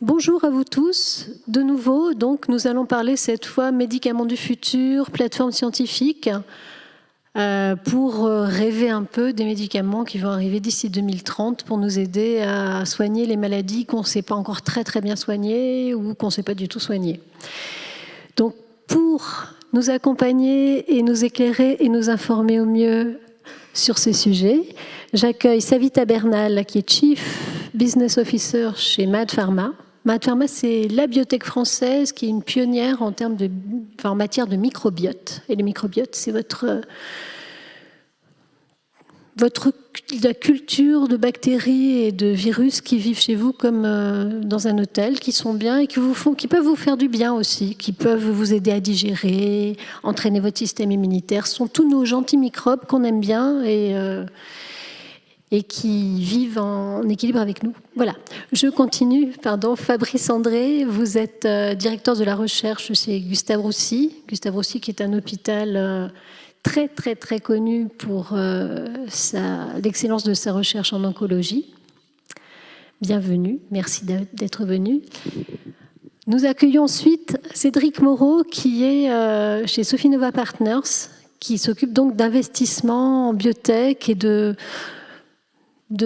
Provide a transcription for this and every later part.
Bonjour à vous tous. De nouveau, donc, nous allons parler cette fois médicaments du futur, plateforme scientifique, pour rêver un peu des médicaments qui vont arriver d'ici 2030 pour nous aider à soigner les maladies qu'on ne sait pas encore très très bien soigner ou qu'on ne sait pas du tout soigner. Donc, pour nous accompagner et nous éclairer et nous informer au mieux sur ces sujets, j'accueille Savita Bernal, qui est Chief Business Officer chez MaaT Pharma. MaaT Pharma, c'est la biotech française qui est une pionnière en matière de microbiote. Et le microbiote, c'est la culture de bactéries et de virus qui vivent chez vous comme dans un hôtel, qui sont bien et qui peuvent vous faire du bien aussi, qui peuvent vous aider à digérer, entraîner votre système immunitaire. Ce sont tous nos gentils microbes qu'on aime bien et qui vivent en équilibre avec nous. Voilà. Je continue. Fabrice André, vous êtes directeur de la recherche chez Gustave Roussy. Gustave Roussy, qui est un hôpital très, très, très connu pour l'excellence de sa recherche en oncologie. Bienvenue. Merci d'être venu. Nous accueillons ensuite Cédric Moreau, qui est chez Sofinnova Partners, qui s'occupe donc d'investissement en biotech et de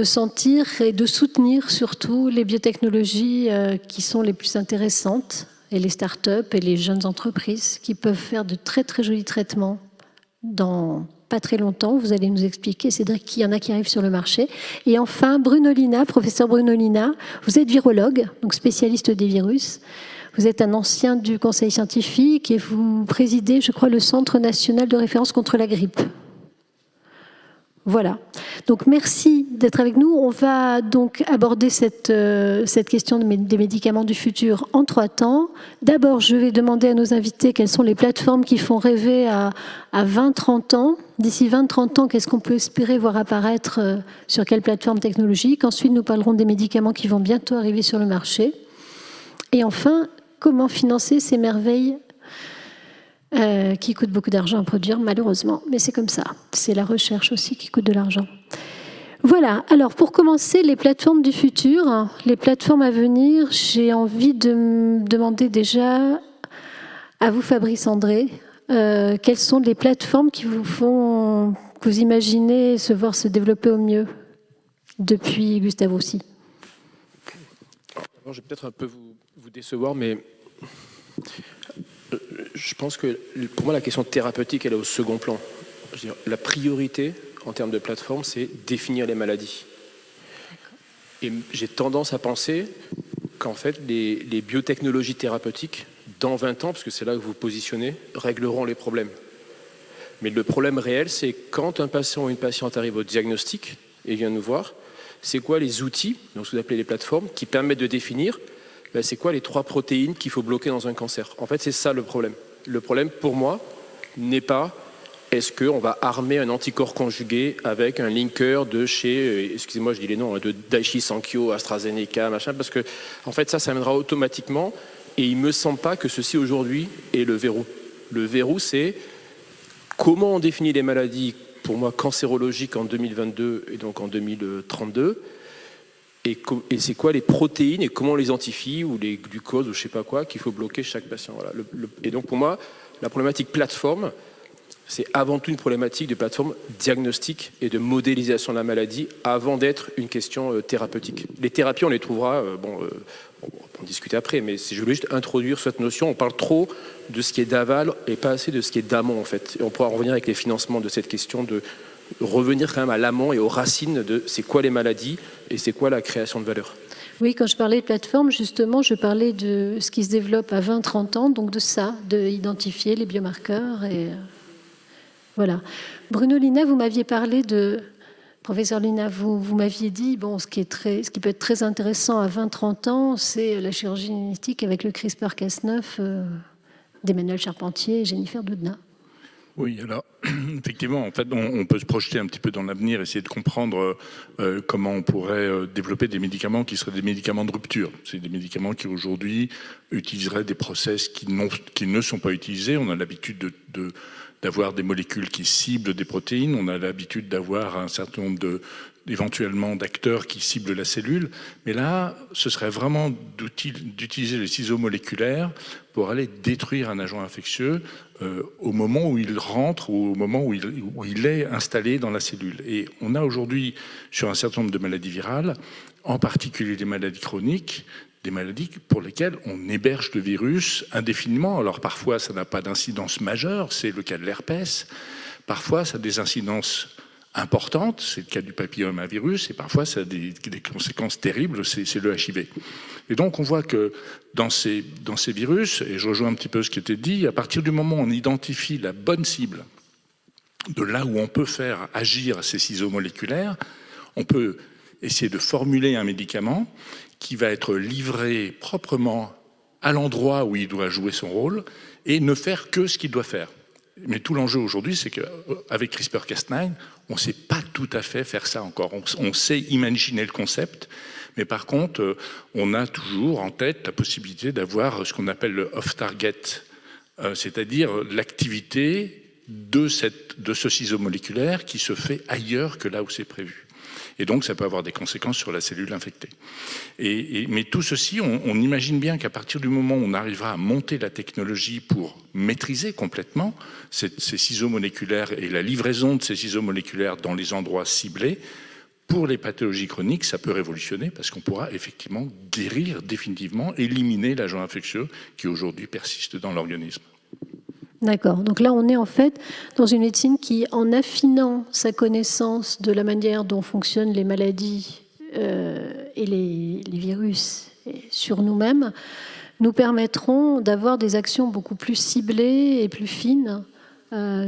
sentir et de soutenir surtout les biotechnologies qui sont les plus intéressantes et les startups et les jeunes entreprises qui peuvent faire de très très jolis traitements dans pas très longtemps. Vous allez nous expliquer, Cédric, qu'il y en a qui arrivent sur le marché. Et enfin, Bruno Lina, professeur Bruno Lina, vous êtes virologue, donc spécialiste des virus. Vous êtes un ancien du conseil scientifique et vous présidez, je crois, le Centre national de référence contre la grippe. Voilà. Donc, merci d'être avec nous. On va donc aborder cette question des médicaments du futur en 3 temps. D'abord, je vais demander à nos invités quelles sont les plateformes qui font rêver à 20-30 ans. D'ici 20-30 ans, qu'est-ce qu'on peut espérer voir apparaître sur quelle plateforme technologique? Ensuite, nous parlerons des médicaments qui vont bientôt arriver sur le marché. Et enfin, comment financer ces merveilles qui coûte beaucoup d'argent à produire, malheureusement. Mais c'est comme ça. C'est la recherche aussi qui coûte de l'argent. Voilà. Alors, pour commencer, les plateformes du futur, les plateformes à venir, j'ai envie de me demander déjà à vous, Fabrice André, quelles sont les plateformes qui vous font, que vous imaginez voir se développer au mieux depuis Gustave Roussy? Alors, je vais peut-être un peu vous décevoir, mais je pense que pour moi la question thérapeutique elle est au second plan. Je veux dire, la priorité en termes de plateforme, c'est définir les maladies. Et j'ai tendance à penser qu'en fait les biotechnologies thérapeutiques dans 20 ans, parce que c'est là que vous vous positionnez, régleront les problèmes. Mais le problème réel, c'est quand un patient ou une patiente arrive au diagnostic et vient nous voir, c'est quoi les outils, donc ce que vous appelez les plateformes, qui permettent de définir c'est quoi les 3 protéines qu'il faut bloquer dans un cancer. En fait, c'est ça le problème. Le problème, pour moi, n'est pas est-ce qu'on va armer un anticorps conjugué avec un linker de chez, excusez-moi, je dis les noms, de Daiichi Sankyo, AstraZeneca, machin, parce que, en fait, ça amènera automatiquement, et il ne me semble pas que ceci, aujourd'hui, est le verrou. Le verrou, c'est comment on définit les maladies, pour moi, cancérologiques en 2022 et donc en 2032, et c'est quoi les protéines et comment on les identifie, ou les glucoses, ou je ne sais pas quoi, qu'il faut bloquer chaque patient. Voilà. Et donc pour moi, la problématique plateforme, c'est avant tout une problématique de plateforme diagnostique et de modélisation de la maladie avant d'être une question thérapeutique. Les thérapies, on les trouvera, on va en discuter après, mais si je voulais juste introduire cette notion, on parle trop de ce qui est d'aval et pas assez de ce qui est d'amont en fait. Et on pourra revenir avec les financements de cette question de revenir quand même à l'amont et aux racines de c'est quoi les maladies et c'est quoi la création de valeur. Oui, quand je parlais de plateforme, justement, je parlais de ce qui se développe à 20-30 ans, donc de ça, d'identifier les biomarqueurs. Et voilà. Bruno Lina, vous m'aviez parlé de... Professeur Lina, vous m'aviez dit, bon, ce qui peut être très intéressant à 20-30 ans, c'est la chirurgie génétique avec le CRISPR-Cas9 d'Emmanuel Charpentier et Jennifer Doudna. Oui, alors effectivement, en fait, on peut se projeter un petit peu dans l'avenir, essayer de comprendre comment on pourrait développer des médicaments qui seraient des médicaments de rupture. C'est des médicaments qui aujourd'hui utiliseraient des process qui ne sont pas utilisés. On a l'habitude d'avoir des molécules qui ciblent des protéines, on a l'habitude d'avoir un certain nombre éventuellement d'acteurs qui ciblent la cellule, mais là, ce serait vraiment d'utiliser les ciseaux moléculaires pour aller détruire un agent infectieux au moment où il rentre ou au moment où il est installé dans la cellule. Et on a aujourd'hui, sur un certain nombre de maladies virales, en particulier des maladies chroniques, des maladies pour lesquelles on héberge le virus indéfiniment. Alors parfois, ça n'a pas d'incidence majeure, c'est le cas de l'herpès. Parfois, ça a des incidences importantes, c'est le cas du papillomavirus, et parfois ça a des conséquences terribles, c'est le HIV. Et donc on voit que dans ces virus, et je rejoins un petit peu ce qui était dit, à partir du moment où on identifie la bonne cible, de là où on peut faire agir ces ciseaux moléculaires, on peut essayer de formuler un médicament qui va être livré proprement à l'endroit où il doit jouer son rôle et ne faire que ce qu'il doit faire. Mais tout l'enjeu aujourd'hui, c'est qu'avec CRISPR-Cas9, on ne sait pas tout à fait faire ça encore. On sait imaginer le concept, mais par contre, on a toujours en tête la possibilité d'avoir ce qu'on appelle le off-target, c'est-à-dire l'activité de ce ciseau moléculaire qui se fait ailleurs que là où c'est prévu. Et donc, ça peut avoir des conséquences sur la cellule infectée. Mais tout ceci, on imagine bien qu'à partir du moment où on arrivera à monter la technologie pour maîtriser complètement ces ciseaux moléculaires et la livraison de ces ciseaux moléculaires dans les endroits ciblés, pour les pathologies chroniques, ça peut révolutionner parce qu'on pourra effectivement guérir définitivement, éliminer l'agent infectieux qui aujourd'hui persiste dans l'organisme. D'accord. Donc là, on est en fait dans une médecine qui, en affinant sa connaissance de la manière dont fonctionnent les maladies et les virus sur nous-mêmes, nous permettront d'avoir des actions beaucoup plus ciblées et plus fines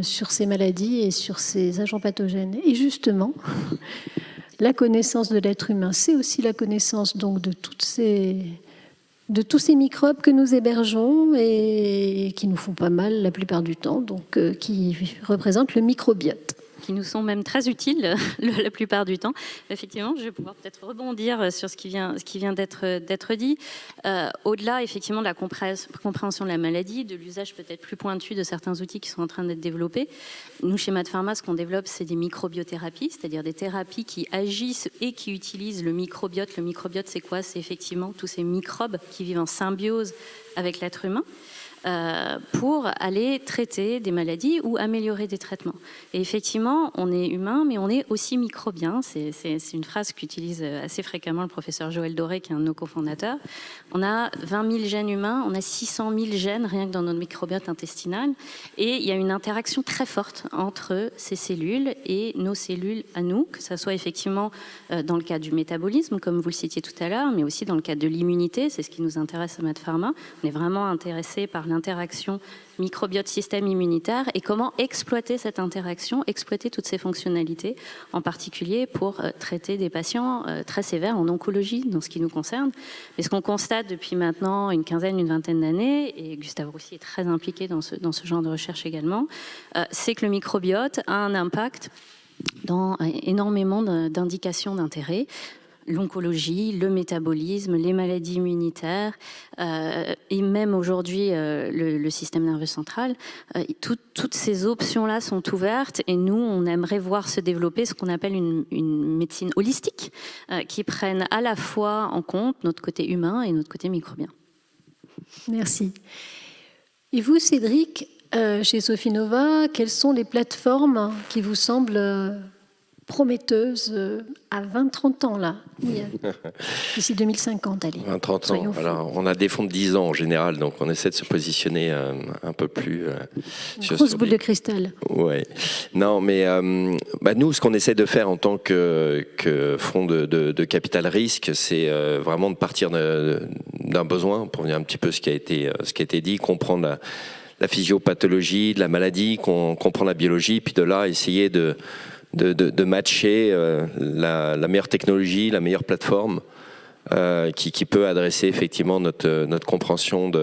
sur ces maladies et sur ces agents pathogènes. Et justement, la connaissance de l'être humain, c'est aussi la connaissance donc de tous ces microbes que nous hébergeons et qui nous font pas mal la plupart du temps, donc qui représentent le microbiote. Qui nous sont même très utiles la plupart du temps. Effectivement, je vais pouvoir peut-être rebondir sur ce qui vient d'être dit. Au-delà, effectivement, de la compréhension de la maladie, de l'usage peut-être plus pointu de certains outils qui sont en train d'être développés, nous, chez MaaT Pharma, ce qu'on développe, c'est des microbiothérapies, c'est-à-dire des thérapies qui agissent et qui utilisent le microbiote. Le microbiote, c'est quoi? C'est effectivement tous ces microbes qui vivent en symbiose avec l'être humain. Pour aller traiter des maladies ou améliorer des traitements. Et effectivement, on est humain, mais on est aussi microbien. C'est une phrase qu'utilise assez fréquemment le professeur Joël Doré, qui est un de nos cofondateurs. On a 20 000 gènes humains, on a 600 000 gènes rien que dans notre microbiote intestinal. Et il y a une interaction très forte entre ces cellules et nos cellules à nous, que ce soit effectivement dans le cadre du métabolisme, comme vous le citiez tout à l'heure, mais aussi dans le cadre de l'immunité. C'est ce qui nous intéresse à MaaT Pharma. On est vraiment intéressé par l'interaction microbiote-système immunitaire et comment exploiter cette interaction, exploiter toutes ces fonctionnalités, en particulier pour traiter des patients très sévères en oncologie, dans ce qui nous concerne. Mais ce qu'on constate depuis maintenant une vingtaine d'années, et Gustave Roussy est très impliqué dans ce genre de recherche également, c'est que le microbiote a un impact dans énormément d'indications d'intérêt. L'oncologie, le métabolisme, les maladies immunitaires et même aujourd'hui le système nerveux central. Toutes ces options-là sont ouvertes et nous, on aimerait voir se développer ce qu'on appelle une médecine holistique qui prenne à la fois en compte notre côté humain et notre côté microbien. Merci. Et vous, Cédric, chez Sofinnova, quelles sont les plateformes qui vous semblent prometteuse à 20-30 ans, là, d'ici 2050, allez. 20-30 ans. Alors, on a des fonds de 10 ans en général, donc on essaie de se positionner un peu plus... Une grosse boule de cristal. Oui. Non, mais nous, ce qu'on essaie de faire en tant que fonds de capital risque, c'est vraiment de partir d'un besoin, pour venir un petit peu ce qui a été dit, comprendre la physiopathologie de la maladie, comprendre la biologie, puis de là, essayer de matcher la meilleure technologie, la meilleure plateforme qui peut adresser effectivement notre compréhension de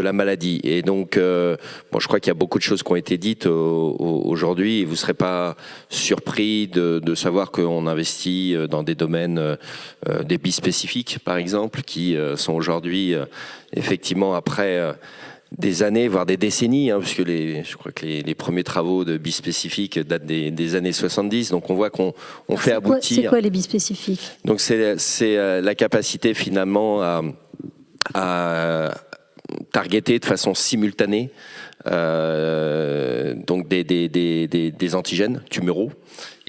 la maladie. Et donc, bon, je crois qu'il y a beaucoup de choses qui ont été dites aujourd'hui. Vous ne serez pas surpris de savoir qu'on investit dans des domaines des bispécifiques, par exemple, qui sont aujourd'hui, effectivement, après des années, voire des décennies, puisque je crois que les premiers travaux de bispécifiques datent des années 70. Donc, on voit qu'on fait aboutir... C'est quoi les bispécifiques? Donc, c'est la capacité, finalement, à targeter de façon simultanée donc des antigènes tuméraux,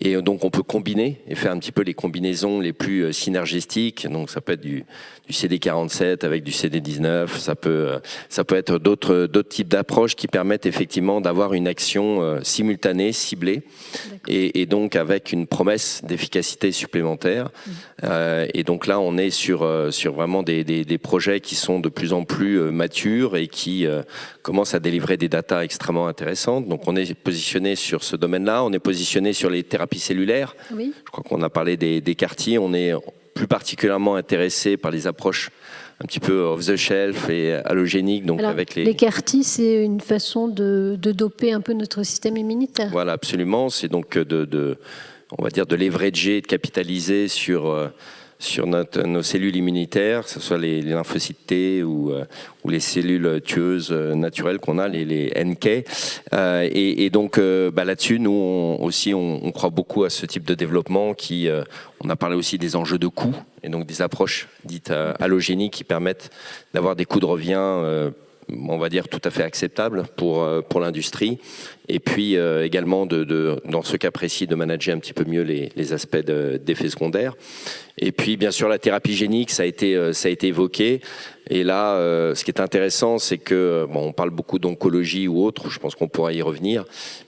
et donc on peut combiner et faire un petit peu les combinaisons les plus synergistiques. Donc ça peut être du CD47 avec du CD19, ça peut être d'autres types d'approches qui permettent effectivement d'avoir une action simultanée, ciblée, et donc avec une promesse d'efficacité supplémentaire. Et donc là on est sur vraiment des projets qui sont de plus en plus matures et qui commencent à délivrer des datas extrêmement intéressantes. Donc on est positionné sur ce domaine-là, on est positionné sur les thérapies cellulaires. Oui. Je crois qu'on a parlé des CAR-T, on est plus particulièrement intéressé par les approches un petit peu off-the-shelf et allogéniques. Donc alors, avec les CAR-T, c'est une façon de doper un peu notre système immunitaire. Voilà, absolument. C'est donc on va dire de leverager, de capitaliser sur nos cellules immunitaires, que ce soit les lymphocytes T ou les cellules tueuses naturelles qu'on a, les NK. Et donc là-dessus, nous on croit beaucoup à ce type de développement on a parlé aussi des enjeux de coût, et donc des approches dites allogéniques qui permettent d'avoir des coûts de revient on va dire tout à fait acceptable pour l'industrie, et puis également dans ce cas précis de manager un petit peu mieux les aspects d'effets secondaires. Et puis bien sûr la thérapie génique, ça a été évoqué. Et là, ce qui est intéressant, c'est que on parle beaucoup d'oncologie ou autre, je pense qu'on pourra y revenir,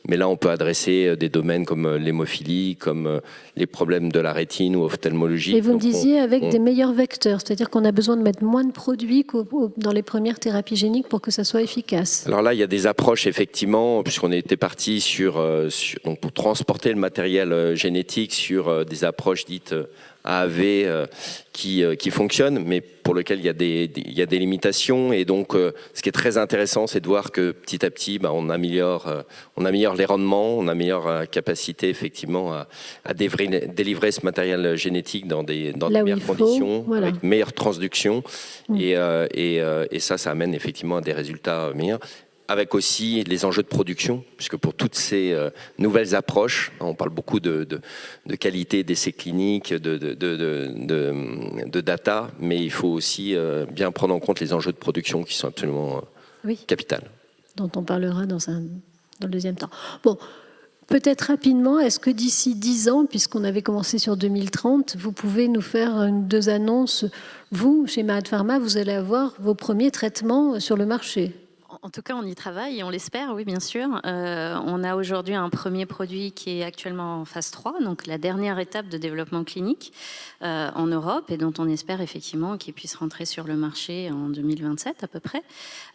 mais là on peut adresser des domaines comme l'hémophilie, comme les problèmes de la rétine ou ophtalmologie. Et vous me disiez avec des meilleurs vecteurs, c'est-à-dire qu'on a besoin de mettre moins de produits dans les premières thérapies géniques pour que ça soit efficace. Alors là, il y a des approches effectivement, puisqu'on était parti donc pour transporter le matériel génétique sur des approches dites AAV qui fonctionnent, mais pour lesquelles il y a des limitations. Et donc, ce qui est très intéressant, c'est de voir que petit à petit, on améliore les rendements, on améliore la capacité effectivement à délivrer ce matériel génétique dans des meilleures conditions, voilà, avec meilleure transduction. Et ça amène effectivement à des résultats meilleurs, avec aussi les enjeux de production, puisque pour toutes ces nouvelles approches, on parle beaucoup de qualité d'essais cliniques, de data, mais il faut aussi bien prendre en compte les enjeux de production qui sont absolument capitaux. Dont on parlera dans le deuxième temps. Bon, peut-être rapidement, est-ce que d'ici 10 ans, puisqu'on avait commencé sur 2030, vous pouvez nous faire 2 annonces? Vous, chez Mahad Pharma, vous allez avoir vos premiers traitements sur le marché. En tout cas, on y travaille et on l'espère, oui, bien sûr. On a aujourd'hui un premier produit qui est actuellement en phase 3, donc la dernière étape de développement clinique en Europe, et dont on espère effectivement qu'il puisse rentrer sur le marché en 2027 à peu près.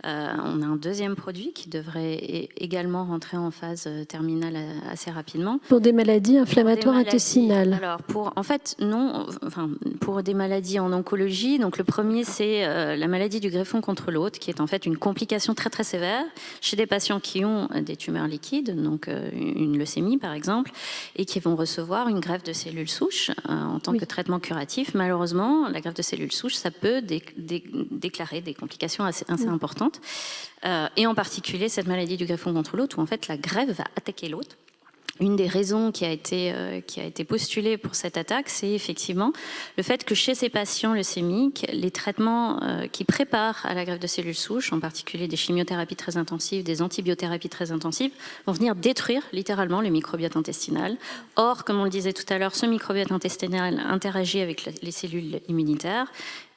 On a un deuxième produit qui devrait également rentrer en phase terminale assez rapidement. Pour des maladies inflammatoires intestinales. Alors, pour des maladies en oncologie, donc le premier, c'est la maladie du greffon contre l'hôte, qui est en fait une complication très sévère chez des patients qui ont des tumeurs liquides, donc une leucémie par exemple, et qui vont recevoir une greffe de cellules souches en tant que traitement curatif. Malheureusement, la greffe de cellules souches, ça peut déclarer des complications assez importantes, et en particulier cette maladie du greffon contre l'hôte, où en fait la greffe va attaquer l'hôte. Une des raisons qui a été postulée pour cette attaque, c'est effectivement le fait que chez ces patients leucémiques, les traitements qui préparent à la greffe de cellules souches, en particulier des chimiothérapies très intensives, des antibiothérapies très intensives, vont venir détruire littéralement le microbiote intestinal. Or, comme on le disait tout à l'heure, ce microbiote intestinal interagit avec les cellules immunitaires,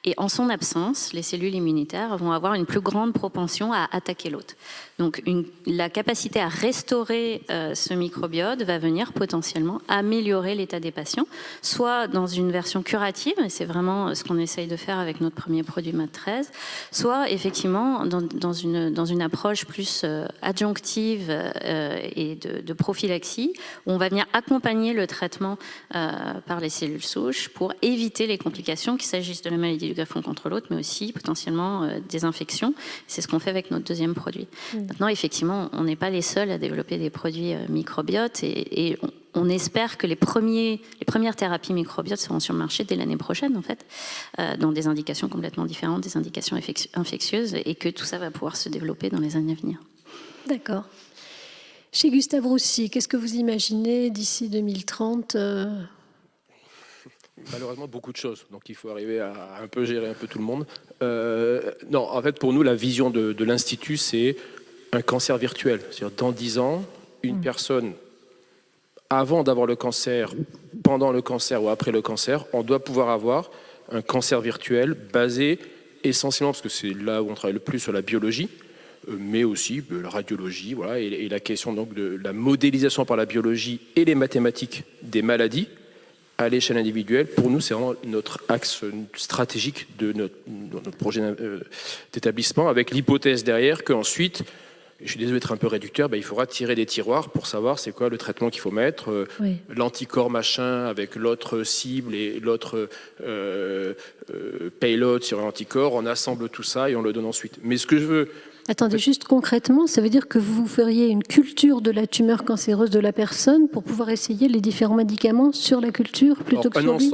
Et en son absence, les cellules immunitaires vont avoir une plus grande propension à attaquer l'hôte. Donc la capacité à restaurer ce microbiote va venir potentiellement améliorer l'état des patients, soit dans une version curative, et c'est vraiment ce qu'on essaye de faire avec notre premier produit MAD13, soit effectivement dans une approche plus adjonctive et de prophylaxie, où on va venir accompagner le traitement par les cellules souches pour éviter les complications, qu'il s'agisse de la maladie du greffon contre l'hôte, mais aussi potentiellement des infections. C'est ce qu'on fait avec notre deuxième produit. Maintenant, effectivement, on n'est pas les seuls à développer des produits microbiotes et on espère que les premières thérapies microbiotes seront sur le marché dès l'année prochaine, en fait, dans des indications complètement différentes, des indications infectieuses, et que tout ça va pouvoir se développer dans les années à venir. D'accord. Chez Gustave Roussy, qu'est-ce que vous imaginez d'ici 2030 Malheureusement, beaucoup de choses. Donc, il faut arriver à un peu gérer un peu tout le monde. Non, en fait, pour nous, la vision de l'Institut, c'est un cancer virtuel. C'est-à-dire, dans 10 ans, une personne, avant d'avoir le cancer, pendant le cancer ou après le cancer, on doit pouvoir avoir un cancer virtuel basé essentiellement, parce que c'est là où on travaille le plus, sur la biologie, mais aussi la radiologie, voilà, et la question donc de la modélisation par la biologie et les mathématiques des maladies à l'échelle individuelle. Pour nous, c'est vraiment notre axe stratégique de notre projet d'établissement, avec l'hypothèse derrière qu'ensuite, je suis désolé d'être un peu réducteur, il faudra tirer des tiroirs pour savoir c'est quoi le traitement qu'il faut mettre, l'anticorps machin avec l'autre cible et l'autre payload sur l'anticorps, on assemble tout ça et on le donne ensuite. Mais ce que je veux... Attendez, juste concrètement, ça veure dire que vous feriez une culture de la tumeur cancéreuse de la personne pour pouvoir essayer les différents médicaments sur la culture plutôt que sur lui ?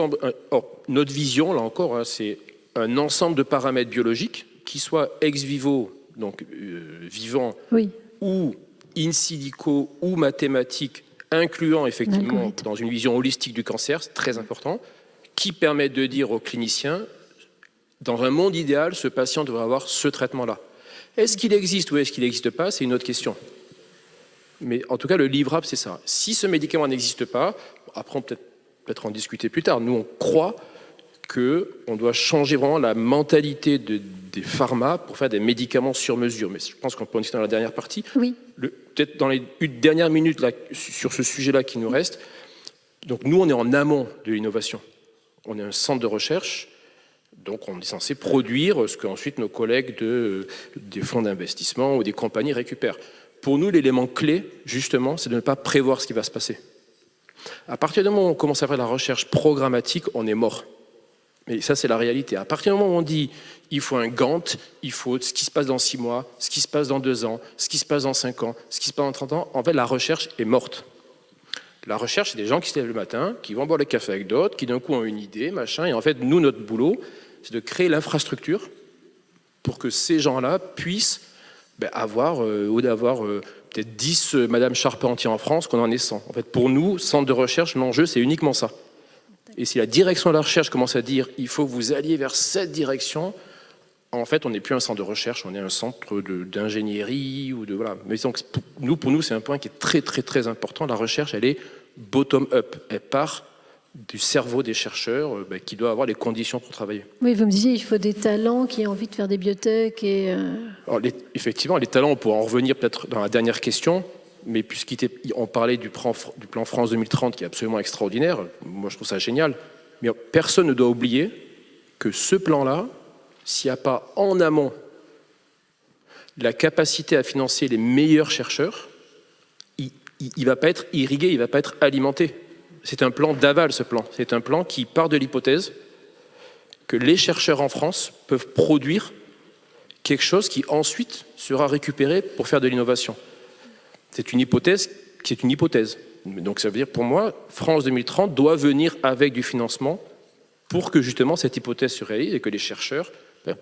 Notre vision, là encore, c'est un ensemble de paramètres biologiques qui soient ex vivo, donc vivants, ou in silico, ou mathématiques, incluant effectivement dans une vision holistique du cancer, c'est très important, qui permettent de dire aux cliniciens, dans un monde idéal, ce patient devrait avoir ce traitement-là. Est-ce qu'il existe ou est-ce qu'il n'existe pas? C'est une autre question. Mais en tout cas, le livrable, c'est ça. Si ce médicament n'existe pas, après on peut peut-être en discuter plus tard. Nous, on croit qu'on doit changer vraiment la mentalité des pharma pour faire des médicaments sur mesure. Mais je pense qu'on peut en discuter dans la dernière partie. Oui. Peut-être dans les dernières minutes là, sur ce sujet-là qui nous reste. Donc nous, on est en amont de l'innovation. On est un centre de recherche. Donc on est censé produire ce qu'ensuite nos collègues des fonds d'investissement ou des compagnies récupèrent. Pour nous, l'élément clé, justement, c'est de ne pas prévoir ce qui va se passer. À partir du moment où on commence à faire la recherche programmatique, on est mort. Mais ça, c'est la réalité. À partir du moment où on dit il faut un Gantt, il faut ce qui se passe dans 6 mois, ce qui se passe dans 2 ans, ce qui se passe dans 5 ans, ce qui se passe dans 30 ans, en fait, la recherche est morte. La recherche, c'est des gens qui se lèvent le matin, qui vont boire le café avec d'autres, qui d'un coup ont une idée, machin. Et en fait, nous, notre boulot, c'est de créer l'infrastructure pour que ces gens-là puissent avoir, ou d'avoir peut-être 10 Madame Charpentier en France, qu'on en ait 100. En fait, pour nous, centre de recherche, l'enjeu, c'est uniquement ça. Et si la direction de la recherche commence à dire il faut que vous alliez vers cette direction, en fait, on n'est plus un centre de recherche, on est un centre d'ingénierie ou de voilà. Mais donc, pour nous, c'est un point qui est très très très important. La recherche, elle est bottom-up. Elle part du cerveau des chercheurs qui doit avoir les conditions pour travailler. Oui, vous me disiez il faut des talents qui ont envie de faire des biotech et. Alors, effectivement, les talents, on pourra en revenir peut-être dans la dernière question. Mais puisqu'on parlait du plan France 2030 qui est absolument extraordinaire, moi je trouve ça génial, mais personne ne doit oublier que ce plan-là, s'il n'y a pas en amont la capacité à financer les meilleurs chercheurs, il ne va pas être irrigué, il ne va pas être alimenté. C'est un plan d'aval, ce plan. C'est un plan qui part de l'hypothèse que les chercheurs en France peuvent produire quelque chose qui ensuite sera récupéré pour faire de l'innovation. C'est une hypothèse qui est une hypothèse. Donc ça veut dire, pour moi, France 2030 doit venir avec du financement pour que justement cette hypothèse se réalise et que les chercheurs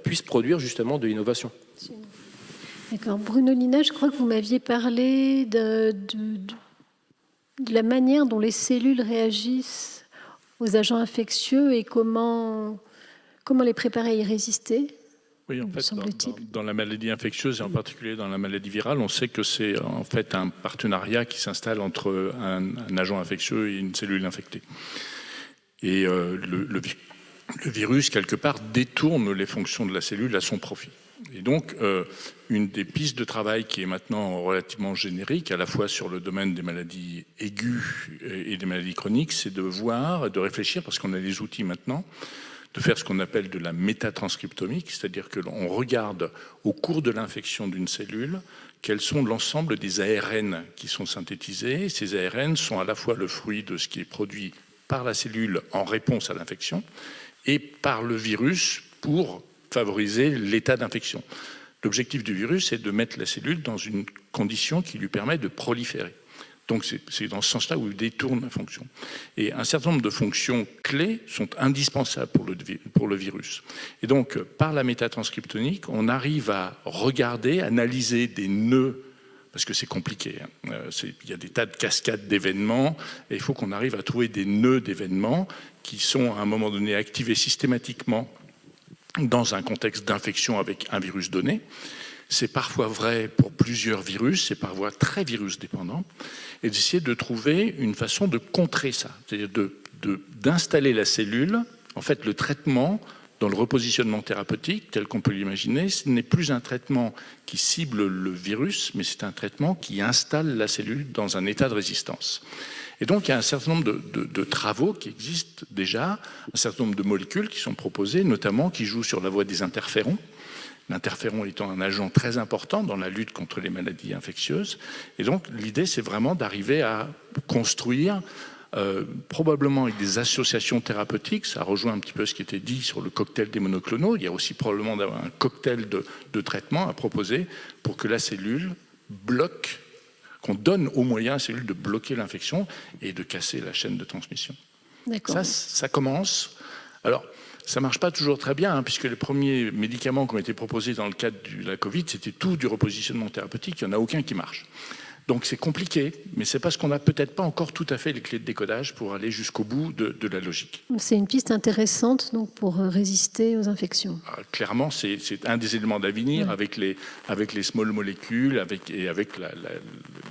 puissent produire justement de l'innovation. D'accord. Bruno Lina, je crois que vous m'aviez parlé de la manière dont les cellules réagissent aux agents infectieux et comment les préparer à y résister. Oui, en fait, dans la maladie infectieuse et en particulier dans la maladie virale, on sait que c'est en fait un partenariat qui s'installe entre un agent infectieux et une cellule infectée. Et le virus, quelque part, détourne les fonctions de la cellule à son profit. Et donc, une des pistes de travail qui est maintenant relativement générique, à la fois sur le domaine des maladies aiguës et des maladies chroniques, c'est de voir, de réfléchir, parce qu'on a les outils maintenant, de faire ce qu'on appelle de la métatranscriptomique, c'est-à-dire que l'on regarde au cours de l'infection d'une cellule quels sont l'ensemble des ARN qui sont synthétisés. Ces ARN sont à la fois le fruit de ce qui est produit par la cellule en réponse à l'infection et par le virus pour favoriser l'état d'infection. L'objectif du virus, c'est de mettre la cellule dans une condition qui lui permet de proliférer. Donc c'est dans ce sens-là où il détourne la fonction. Et un certain nombre de fonctions clés sont indispensables pour le virus. Et donc, par la métatranscriptonique, on arrive à regarder, analyser des nœuds, parce que c'est compliqué. Il y a des tas de cascades d'événements, et il faut qu'on arrive à trouver des nœuds d'événements qui sont à un moment donné activés systématiquement dans un contexte d'infection avec un virus donné. C'est parfois vrai pour plusieurs virus, c'est parfois très virus dépendant, et d'essayer de trouver une façon de contrer ça, c'est-à-dire d'installer la cellule. En fait, le traitement dans le repositionnement thérapeutique, tel qu'on peut l'imaginer, ce n'est plus un traitement qui cible le virus, mais c'est un traitement qui installe la cellule dans un état de résistance. Et donc, il y a un certain nombre de travaux qui existent déjà, un certain nombre de molécules qui sont proposées, notamment qui jouent sur la voie des interférons. L'interféron étant un agent très important dans la lutte contre les maladies infectieuses. Et donc, l'idée, c'est vraiment d'arriver à construire, probablement avec des associations thérapeutiques, ça rejoint un petit peu ce qui était dit sur le cocktail des monoclonaux, il y a aussi probablement un cocktail de traitements à proposer pour que la cellule bloque, qu'on donne aux moyens à la cellule de bloquer l'infection et de casser la chaîne de transmission. Ça commence. Alors, ça ne marche pas toujours très bien, puisque les premiers médicaments qui ont été proposés dans le cadre de la Covid, c'était tout du repositionnement thérapeutique, il n'y en a aucun qui marche. Donc c'est compliqué, mais c'est parce qu'on n'a peut-être pas encore tout à fait les clés de décodage pour aller jusqu'au bout de la logique. C'est une piste intéressante donc, pour résister aux infections. Clairement, c'est un des éléments d'avenir avec les small molécules et avec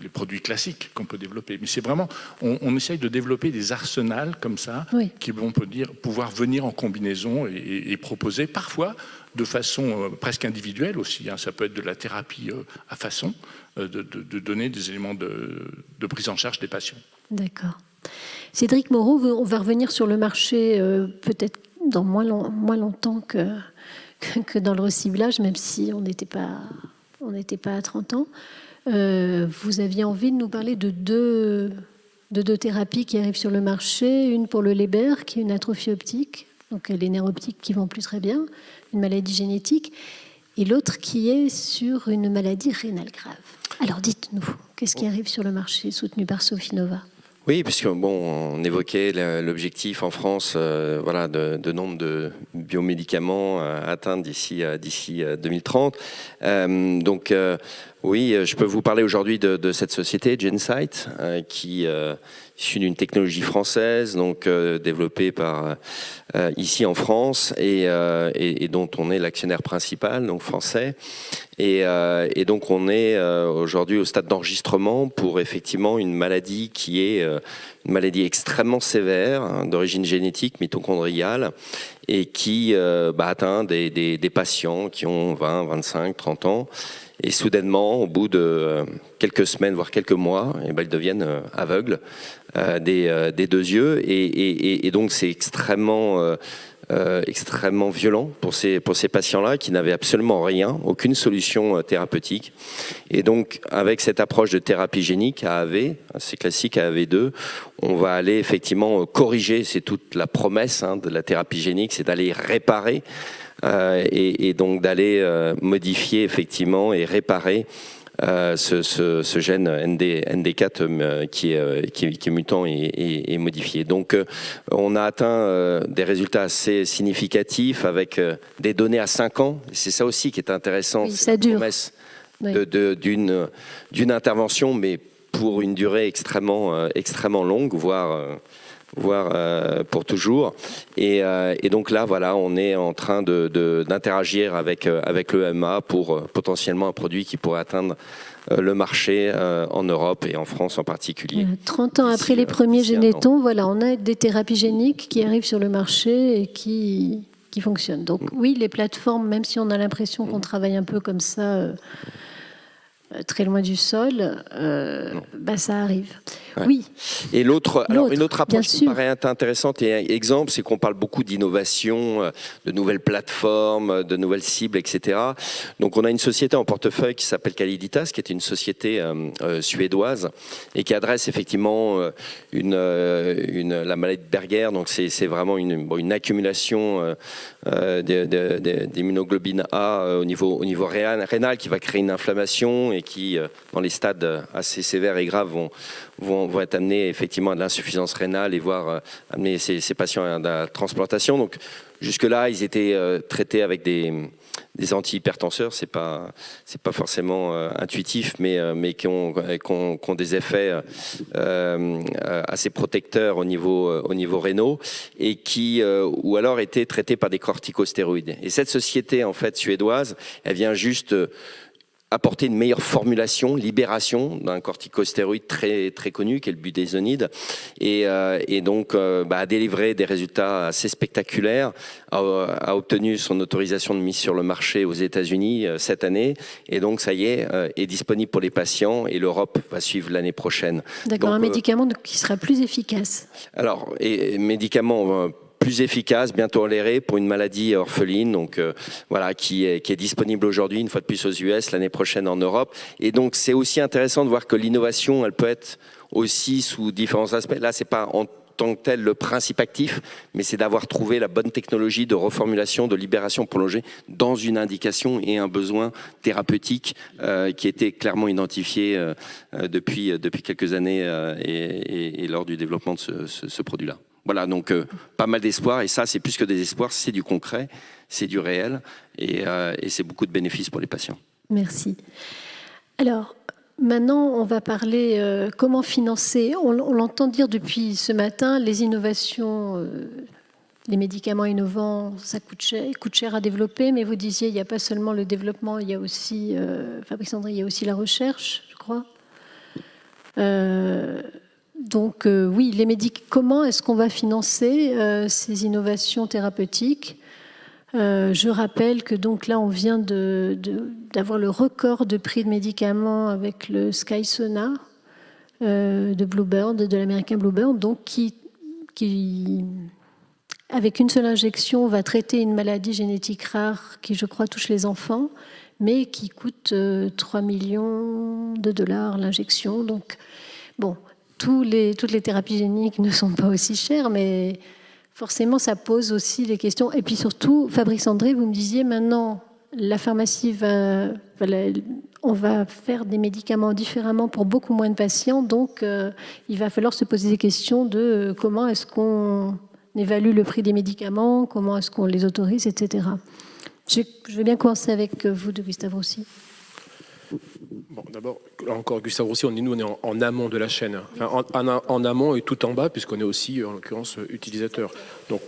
les produits classiques qu'on peut développer. Mais c'est vraiment, on essaye de développer des arsenals comme ça qui vont pouvoir venir en combinaison et proposer parfois de façon presque individuelle aussi. Ça peut être de la thérapie à façon de donner des éléments de prise en charge des patients. D'accord. Cédric Moreau, on va revenir sur le marché peut-être dans moins longtemps que dans le recyclage, même si on n'était pas à 30 ans. Vous aviez envie de nous parler de deux thérapies qui arrivent sur le marché, une pour le Leber, qui est une atrophie optique, donc les nerfs optiques qui vont plus très bien, une maladie génétique, et l'autre qui est sur une maladie rénale grave. Alors dites-nous, qu'est-ce qui arrive sur le marché soutenu par Sofinnova ? Oui, puisque on évoquait l'objectif en France, de nombre de biomédicaments atteints d'ici 2030. Oui, je peux vous parler aujourd'hui de cette société, Gencyte, qui est issue d'une technologie française, donc développée par ici en France et dont on est l'actionnaire principal, donc français. Et donc on est aujourd'hui au stade d'enregistrement pour effectivement une maladie qui est une maladie extrêmement sévère, d'origine génétique, mitochondriale, et qui atteint des patients qui ont 20, 25, 30 ans. Et soudainement, au bout de quelques semaines, voire quelques mois, ils deviennent aveugles des deux yeux. Et donc c'est extrêmement violent pour ces patients-là qui n'avaient absolument rien, aucune solution thérapeutique. Et donc, avec cette approche de thérapie génique AAV, assez classique AAV2, on va aller effectivement corriger, c'est toute la promesse de la thérapie génique, c'est d'aller réparer et donc d'aller modifier effectivement et réparer ce gène ND4 qui est mutant et modifié. Donc on a atteint des résultats assez significatifs avec des données à 5 ans. C'est ça aussi qui est intéressant, ça dure. Promesse d'une intervention, mais pour une durée extrêmement longue, voire voire pour toujours. Et donc là, voilà, on est en train d'interagir avec l'EMA pour potentiellement un produit qui pourrait atteindre le marché en Europe et en France en particulier. 30 ans après les premiers génétons, voilà, on a des thérapies géniques qui arrivent sur le marché et qui fonctionnent. Donc oui, les plateformes, même si on a l'impression qu'on travaille un peu comme ça, très loin du sol, ça arrive. Ouais. Oui. Et une autre approche qui me sûr. paraît intéressante et exemple, c'est qu'on parle beaucoup d'innovation, de nouvelles plateformes, de nouvelles cibles, etc. Donc on a une société en portefeuille qui s'appelle Caliditas, qui est une société suédoise et qui adresse effectivement la maladie de Berger. Donc c'est vraiment une accumulation d'immunoglobine A au niveau rénal qui va créer une inflammation et qui, dans les stades assez sévères et graves, vont être amenés effectivement à de l'insuffisance rénale et voire amener ces patients à de la transplantation. Donc jusque-là, ils étaient traités avec des antihypertenseurs. C'est pas forcément intuitif, mais qui ont des effets assez protecteurs au niveau rénaux et qui ou alors étaient traités par des corticostéroïdes. Et cette société en fait suédoise, elle vient juste apporter une meilleure formulation, libération d'un corticostéroïde très, très connu, qui est le budesonide, et donc a délivré des résultats assez spectaculaires, a obtenu son autorisation de mise sur le marché aux États-Unis cette année, et donc ça y est disponible pour les patients, et l'Europe va suivre l'année prochaine. D'accord, donc, un médicament qui sera plus efficace. Alors, médicament plus efficace, bien toléré pour une maladie orpheline, donc voilà, qui est disponible aujourd'hui une fois de plus aux US, l'année prochaine en Europe. Et donc c'est aussi intéressant de voir que l'innovation, elle peut être aussi sous différents aspects. Là, c'est pas en tant que tel le principe actif, mais c'est d'avoir trouvé la bonne technologie de reformulation, de libération prolongée dans une indication et un besoin thérapeutique qui était clairement identifié depuis quelques années et lors du développement de ce produit-là. Voilà, donc pas mal d'espoir, et ça c'est plus que des espoirs, c'est du concret, c'est du réel, et c'est beaucoup de bénéfices pour les patients. Merci. Alors, maintenant on va parler comment financer. On l'entend dire depuis ce matin, les innovations, les médicaments innovants, ça coûte cher à développer, mais vous disiez il n'y a pas seulement le développement, il y a aussi, Fabrice André, il y a aussi la recherche, je crois. Donc oui, comment est-ce qu'on va financer ces innovations thérapeutiques ? Je rappelle que donc là, on vient d'avoir le record de prix de médicaments avec le Skysona de Bluebird, de l'américain Bluebird, donc qui, avec une seule injection, va traiter une maladie génétique rare qui, je crois, touche les enfants, mais qui coûte 3 millions de dollars l'injection. Donc, bon, toutes les thérapies géniques ne sont pas aussi chères, mais forcément, ça pose aussi des questions. Et puis surtout, Fabrice André, vous me disiez, maintenant, la pharmacie on va faire des médicaments différemment pour beaucoup moins de patients, donc il va falloir se poser des questions de comment est-ce qu'on évalue le prix des médicaments, comment est-ce qu'on les autorise, etc. Je vais bien commencer avec vous, de Gustave Roussy. Bon, d'abord, là encore, Gustave Roussy, on est en amont de la chaîne. Enfin, en amont et tout en bas, puisqu'on est aussi, en l'occurrence, utilisateur. Donc,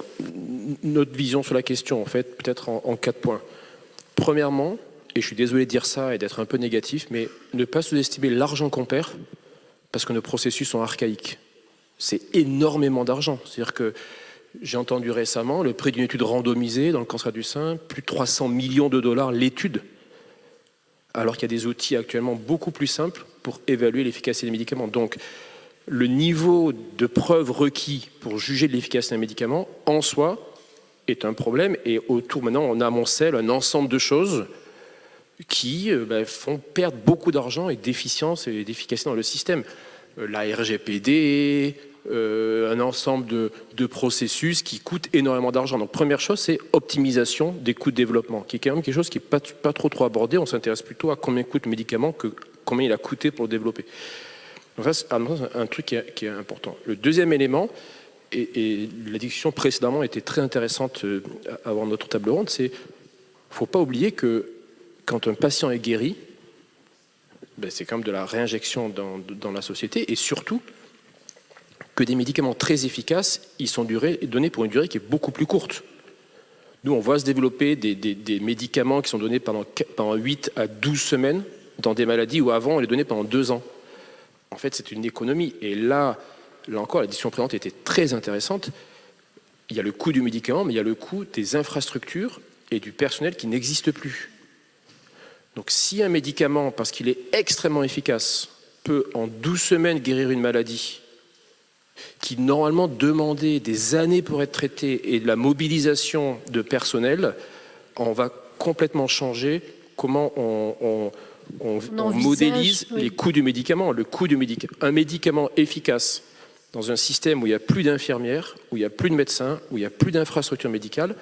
notre vision sur la question, en fait, peut-être en 4 points. Premièrement, et je suis désolé de dire ça et d'être un peu négatif, mais ne pas sous-estimer l'argent qu'on perd, parce que nos processus sont archaïques. C'est énormément d'argent. C'est-à-dire que j'ai entendu récemment le prix d'une étude randomisée dans le cancer du sein, plus de 300 millions de dollars l'étude, alors qu'il y a des outils actuellement beaucoup plus simples pour évaluer l'efficacité des médicaments. Donc, le niveau de preuve requis pour juger de l'efficacité d'un médicament, en soi, est un problème. Et autour, maintenant, on amoncelle un ensemble de choses qui font perdre beaucoup d'argent et d'efficience et d'efficacité dans le système. La RGPD, un ensemble de processus qui coûtent énormément d'argent. Donc, première chose, c'est optimisation des coûts de développement, qui est quand même quelque chose qui n'est pas trop abordé. On s'intéresse plutôt à combien coûte le médicament que combien il a coûté pour le développer. Donc ça, c'est un truc qui est important. Le deuxième élément, et la discussion précédemment était très intéressante avant notre table ronde, c'est qu'il ne faut pas oublier que quand un patient est guéri, c'est quand même de la réinjection dans la société, et surtout, que des médicaments très efficaces, ils sont donnés pour une durée qui est beaucoup plus courte. Nous, on voit se développer des médicaments qui sont donnés pendant 8 à 12 semaines dans des maladies où avant, on les donnait pendant 2 ans. En fait, c'est une économie. Et là encore, la discussion présente était très intéressante. Il y a le coût du médicament, mais il y a le coût des infrastructures et du personnel qui n'existe plus. Donc si un médicament, parce qu'il est extrêmement efficace, peut en 12 semaines guérir une maladie qui normalement demandait des années pour être traitée et de la mobilisation de personnel, on va complètement changer comment on modélise les coûts du médicament. Un médicament efficace dans un système où il n'y a plus d'infirmières, où il n'y a plus de médecins, où il n'y a plus d'infrastructures médicales,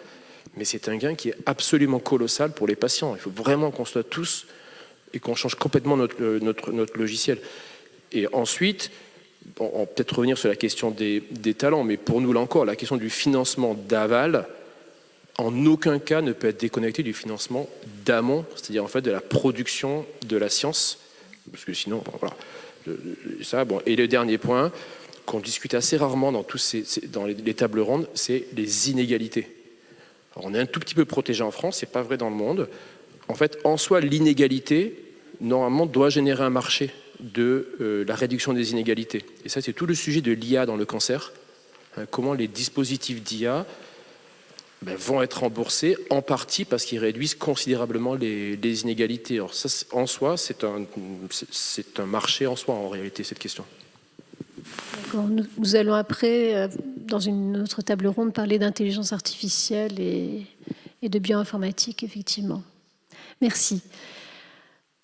mais c'est un gain qui est absolument colossal pour les patients. Il faut vraiment qu'on soit tous et qu'on change complètement notre logiciel. Et ensuite, on va peut-être revenir sur la question des talents, mais pour nous, là encore, la question du financement d'aval, en aucun cas ne peut être déconnecté du financement d'amont, c'est-à-dire en fait de la production de la science, parce que sinon, voilà. Et le dernier point, qu'on discute assez rarement dans les tables rondes, c'est les inégalités. Alors, on est un tout petit peu protégé en France, c'est pas vrai dans le monde. En fait, en soi, l'inégalité, normalement, doit générer un marché de la réduction des inégalités. Et ça, c'est tout le sujet de l'IA dans le cancer. Comment les dispositifs d'IA vont être remboursés, en partie parce qu'ils réduisent considérablement les inégalités. Alors ça, en soi, c'est un marché en soi, en réalité, cette question. D'accord. Nous allons après, dans une autre table ronde, parler d'intelligence artificielle et de bioinformatique, effectivement. Merci.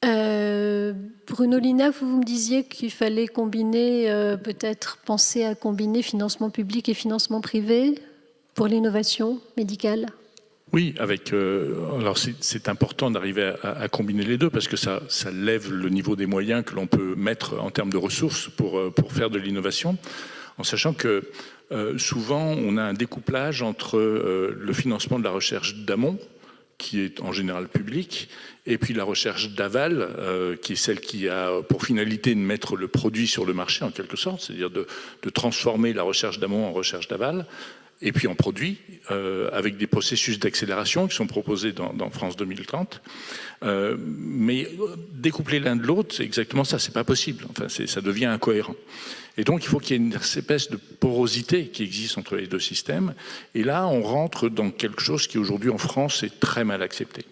Bruno Lina, vous me disiez qu'il fallait combiner, peut-être penser à combiner financement public et financement privé pour l'innovation médicale. Oui, alors c'est important d'arriver à combiner les deux parce que ça lève le niveau des moyens que l'on peut mettre en termes de ressources pour faire de l'innovation, en sachant que souvent on a un découplage entre le financement de la recherche d'amont, qui est en général public, et puis la recherche d'aval, qui est celle qui a pour finalité de mettre le produit sur le marché en quelque sorte, c'est-à-dire de transformer la recherche d'amont en recherche d'aval, et puis en produit, avec des processus d'accélération qui sont proposés dans France 2030. Mais découpler l'un de l'autre, c'est exactement ça, c'est pas possible. Enfin, ça devient incohérent. Et donc, il faut qu'il y ait une espèce de porosité qui existe entre les deux systèmes. Et là, on rentre dans quelque chose qui, aujourd'hui, en France, est très mal accepté.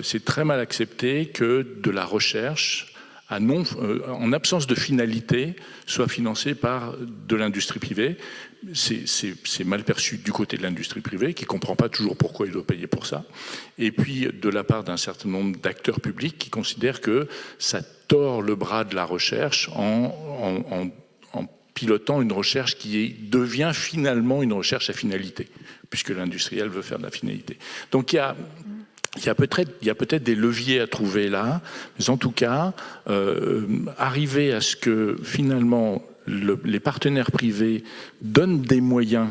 C'est très mal accepté que de la recherche, en absence de finalité, soit financée par de l'industrie privée. C'est mal perçu du côté de l'industrie privée, qui ne comprend pas toujours pourquoi il doit payer pour ça. Et puis, de la part d'un certain nombre d'acteurs publics qui considèrent que ça tord le bras de la recherche en pilotant une recherche qui devient finalement une recherche à finalité, puisque l'industriel veut faire de la finalité. Donc il y a peut-être des leviers à trouver là, mais en tout cas, arriver à ce que finalement les partenaires privés donnent des moyens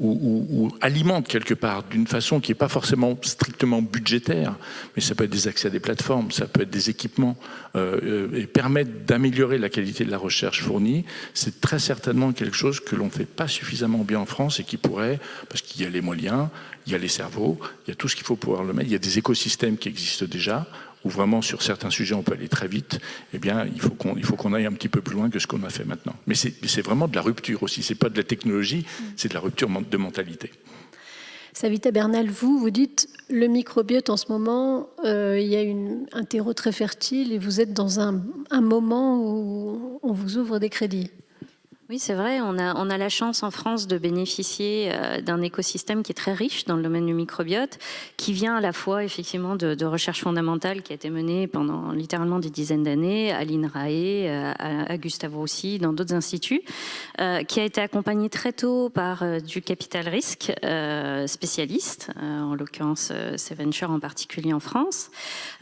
ou alimentent quelque part d'une façon qui n'est pas forcément strictement budgétaire, mais ça peut être des accès à des plateformes, ça peut être des équipements, et permettre d'améliorer la qualité de la recherche fournie, c'est très certainement quelque chose que l'on ne fait pas suffisamment bien en France et qui pourrait, parce qu'il y a les moyens, il y a les cerveaux, il y a tout ce qu'il faut pouvoir le mettre, il y a des écosystèmes qui existent déjà, où vraiment sur certains sujets on peut aller très vite, eh bien il faut qu'on aille un petit peu plus loin que ce qu'on a fait maintenant. Mais c'est vraiment de la rupture aussi, c'est pas de la technologie, c'est de la rupture de mentalité. Savita Bernal, vous dites le microbiote en ce moment, il y a un terreau très fertile et vous êtes dans un moment où on vous ouvre des crédits. Oui, c'est vrai, on a la chance en France de bénéficier d'un écosystème qui est très riche dans le domaine du microbiote, qui vient à la fois effectivement de recherche fondamentale qui a été menée pendant littéralement des dizaines d'années à l'INRAE, à Gustave Roussy, dans d'autres instituts, qui a été accompagné très tôt par du capital risque spécialiste, en l'occurrence Seventure en particulier en France,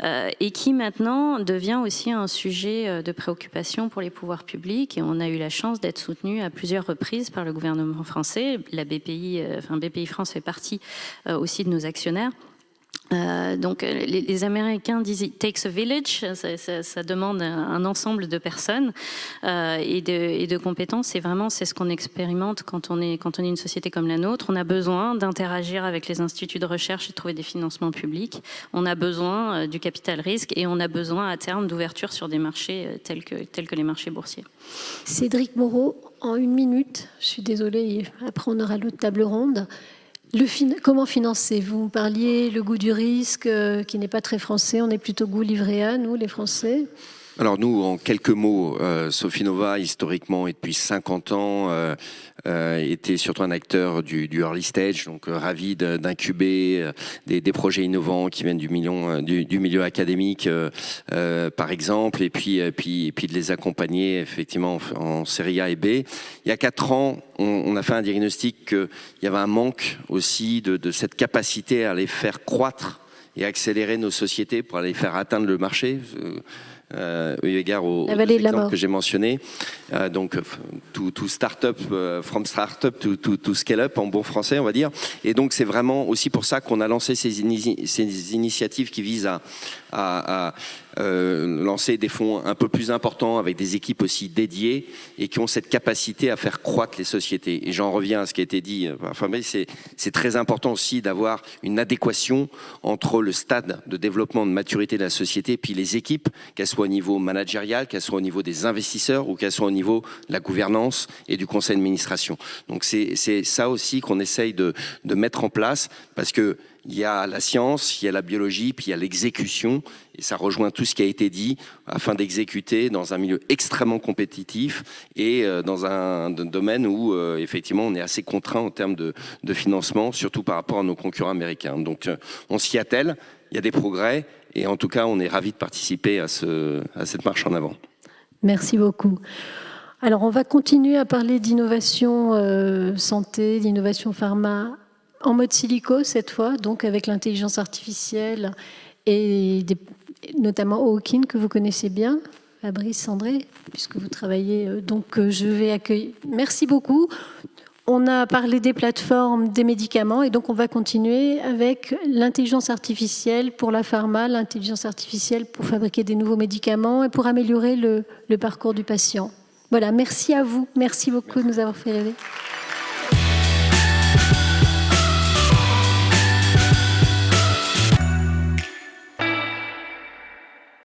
et qui maintenant devient aussi un sujet de préoccupation pour les pouvoirs publics, et on a eu la chance d'être soutenu à plusieurs reprises par le gouvernement français. La BPI France fait partie aussi de nos actionnaires Donc les Américains disent it takes a village, ça demande un ensemble de personnes et de compétences. Et vraiment, c'est ce qu'on expérimente quand on est une société comme la nôtre. On a besoin d'interagir avec les instituts de recherche et de trouver des financements publics. On a besoin du capital risque et on a besoin à terme d'ouverture sur des marchés tels que les marchés boursiers. Cédric Moreau, en 1 minute, je suis désolée, après on aura l'autre table ronde. Comment financer? Vous parliez le goût du risque, qui n'est pas très français, on est plutôt goût livret A, nous, les Français. Alors nous, en quelques mots, Sofinnova, historiquement et depuis 50 ans, était surtout un acteur du early stage, donc ravi d'incuber des projets innovants qui viennent du milieu académique, par exemple, et puis de les accompagner effectivement en série A et B. Il y a 4 ans, on a fait un diagnostic qu'il y avait un manque aussi de cette capacité à les faire croître et accélérer nos sociétés pour aller faire atteindre le marché. Eu égard aux exemples que j'ai mentionnés. Donc, tout start-up, from start-up to scale-up, en bon français, on va dire. Et donc, c'est vraiment aussi pour ça qu'on a lancé ces initiatives qui visent à lancer des fonds un peu plus importants avec des équipes aussi dédiées et qui ont cette capacité à faire croître les sociétés. Et j'en reviens à ce qui a été dit. Enfin, c'est très important aussi d'avoir une adéquation entre le stade de développement, de maturité de la société et puis les équipes, qu'elles soient au niveau managérial, qu'elles soient au niveau des investisseurs ou qu'elles soient au niveau de la gouvernance et du conseil d'administration. Donc c'est ça aussi qu'on essaye de mettre en place parce que il y a la science, il y a la biologie, puis il y a l'exécution, et ça rejoint tout ce qui a été dit, afin d'exécuter dans un milieu extrêmement compétitif et dans un domaine où, effectivement, on est assez contraint en termes de financement, surtout par rapport à nos concurrents américains. Donc, on s'y attelle, il y a des progrès, et en tout cas, on est ravis de participer à cette marche en avant. Merci beaucoup. Alors, on va continuer à parler d'innovation santé, d'innovation pharma, en mode silico cette fois, donc avec l'intelligence artificielle et notamment Hawking que vous connaissez bien, Fabrice, André, puisque vous travaillez. Donc je vais accueillir. Merci beaucoup. On a parlé des plateformes, des médicaments et donc on va continuer avec l'intelligence artificielle pour la pharma, l'intelligence artificielle pour fabriquer des nouveaux médicaments et pour améliorer le parcours du patient. Voilà, merci à vous. Merci beaucoup de nous avoir fait rêver.